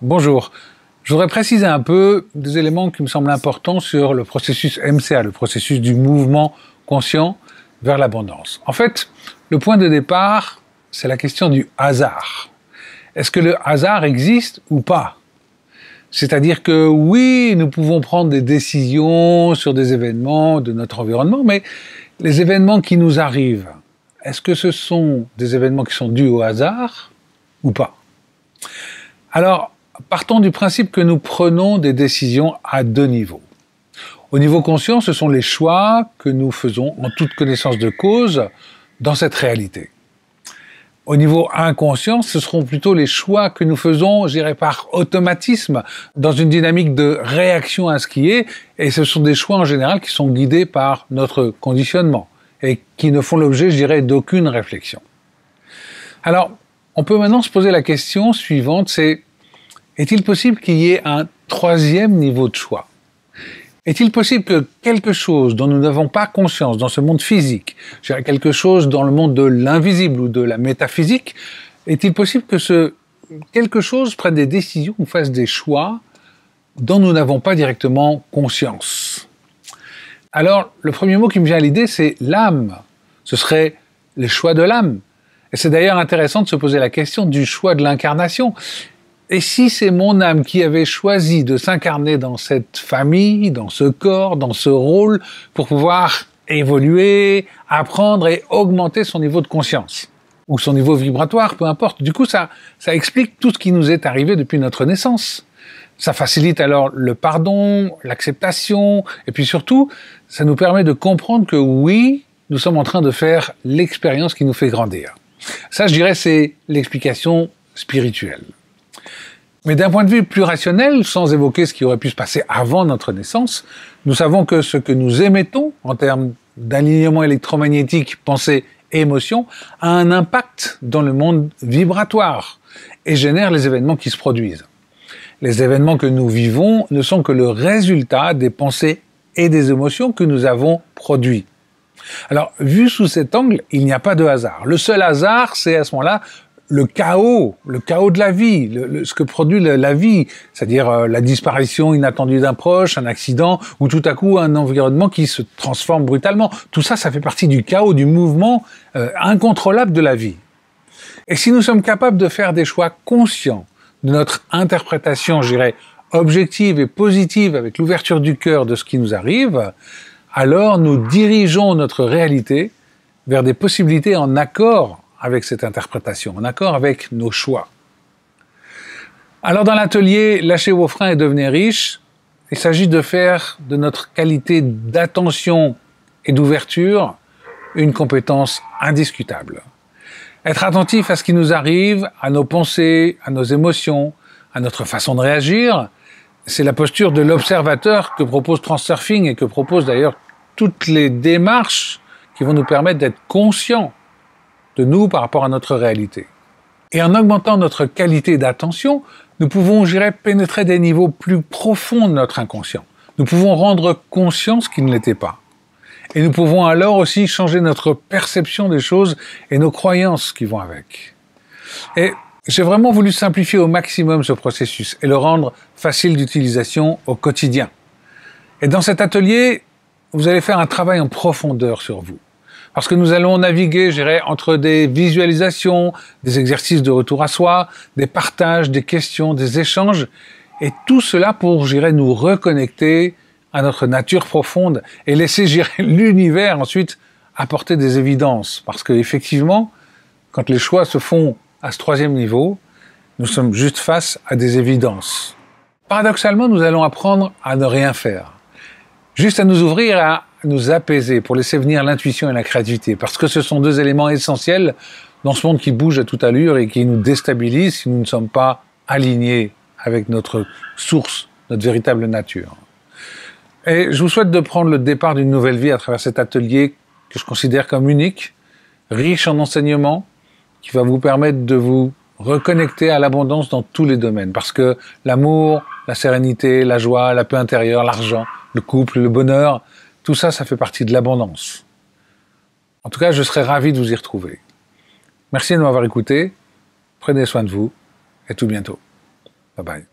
Bonjour. Je voudrais préciser un peu des éléments qui me semblent importants sur le processus MCA, le processus du mouvement conscient vers l'abondance. En fait, le point de départ, c'est la question du hasard. Est-ce que le hasard existe ou pas? C'est-à-dire que oui, nous pouvons prendre des décisions sur des événements de notre environnement, mais les événements qui nous arrivent, est-ce que ce sont des événements qui sont dus au hasard ou pas? Alors, partons du principe que nous prenons des décisions à deux niveaux. Au niveau conscient, ce sont les choix que nous faisons en toute connaissance de cause dans cette réalité. Au niveau inconscient, ce seront plutôt les choix que nous faisons, je dirais, par automatisme, dans une dynamique de réaction à ce qui est, et ce sont des choix en général qui sont guidés par notre conditionnement, et qui ne font l'objet, je dirais, d'aucune réflexion. Alors, on peut maintenant se poser la question suivante, c'est: est-il possible qu'il y ait un troisième niveau de choix? Est-il possible que quelque chose dont nous n'avons pas conscience dans ce monde physique, je dirais quelque chose dans le monde de l'invisible ou de la métaphysique, est-il possible que ce quelque chose prenne des décisions ou fasse des choix dont nous n'avons pas directement conscience? Alors, le premier mot qui me vient à l'idée, c'est l'âme. Ce serait les choix de l'âme. Et c'est d'ailleurs intéressant de se poser la question du choix de l'incarnation. Et si c'est mon âme qui avait choisi de s'incarner dans cette famille, dans ce corps, dans ce rôle, pour pouvoir évoluer, apprendre et augmenter son niveau de conscience, ou son niveau vibratoire, peu importe. Du coup, ça explique tout ce qui nous est arrivé depuis notre naissance. Ça facilite alors le pardon, l'acceptation, et puis surtout, ça nous permet de comprendre que oui, nous sommes en train de faire l'expérience qui nous fait grandir. Ça, je dirais, c'est l'explication spirituelle. Mais d'un point de vue plus rationnel, sans évoquer ce qui aurait pu se passer avant notre naissance, nous savons que ce que nous émettons en termes d'alignement électromagnétique, pensée et émotion a un impact dans le monde vibratoire et génère les événements qui se produisent. Les événements que nous vivons ne sont que le résultat des pensées et des émotions que nous avons produits. Alors, vu sous cet angle, il n'y a pas de hasard. Le seul hasard, c'est à ce moment-là le chaos de la vie, ce que produit la vie, c'est-à-dire la disparition inattendue d'un proche, un accident, ou tout à coup un environnement qui se transforme brutalement. Tout ça, ça fait partie du chaos, du mouvement incontrôlable de la vie. Et si nous sommes capables de faire des choix conscients de notre interprétation, je dirais, objective et positive, avec l'ouverture du cœur de ce qui nous arrive, alors nous dirigeons notre réalité vers des possibilités en accord avec cette interprétation, en accord avec nos choix. Alors dans l'atelier « Lâchez vos freins et devenez riches », il s'agit de faire de notre qualité d'attention et d'ouverture une compétence indiscutable. Être attentif à ce qui nous arrive, à nos pensées, à nos émotions, à notre façon de réagir, c'est la posture de l'observateur que propose Transurfing et que proposent d'ailleurs toutes les démarches qui vont nous permettre d'être conscients de nous par rapport à notre réalité. Et en augmentant notre qualité d'attention, nous pouvons, je dirais, pénétrer des niveaux plus profonds de notre inconscient. Nous pouvons rendre conscient ce qui ne l'était pas. Et nous pouvons alors aussi changer notre perception des choses et nos croyances qui vont avec. Et j'ai vraiment voulu simplifier au maximum ce processus et le rendre facile d'utilisation au quotidien. Et dans cet atelier, vous allez faire un travail en profondeur sur vous. Parce que nous allons naviguer, je dirais, entre des visualisations, des exercices de retour à soi, des partages, des questions, des échanges, et tout cela pour, je dirais, nous reconnecter à notre nature profonde et laisser, je dirais, l'univers ensuite apporter des évidences. Parce que effectivement, quand les choix se font à ce troisième niveau, nous sommes juste face à des évidences. Paradoxalement, nous allons apprendre à ne rien faire. Juste à nous ouvrir, à nous apaiser, pour laisser venir l'intuition et la créativité, parce que ce sont deux éléments essentiels dans ce monde qui bouge à toute allure et qui nous déstabilise si nous ne sommes pas alignés avec notre source, notre véritable nature. Et je vous souhaite de prendre le départ d'une nouvelle vie à travers cet atelier que je considère comme unique, riche en enseignements, qui va vous permettre de vous reconnecter à l'abondance dans tous les domaines, parce que l'amour, la sérénité, la joie, la paix intérieure, l'argent, le couple, le bonheur, tout ça, ça fait partie de l'abondance. En tout cas, je serais ravi de vous y retrouver. Merci de m'avoir écouté, prenez soin de vous, et à tout bientôt. Bye bye.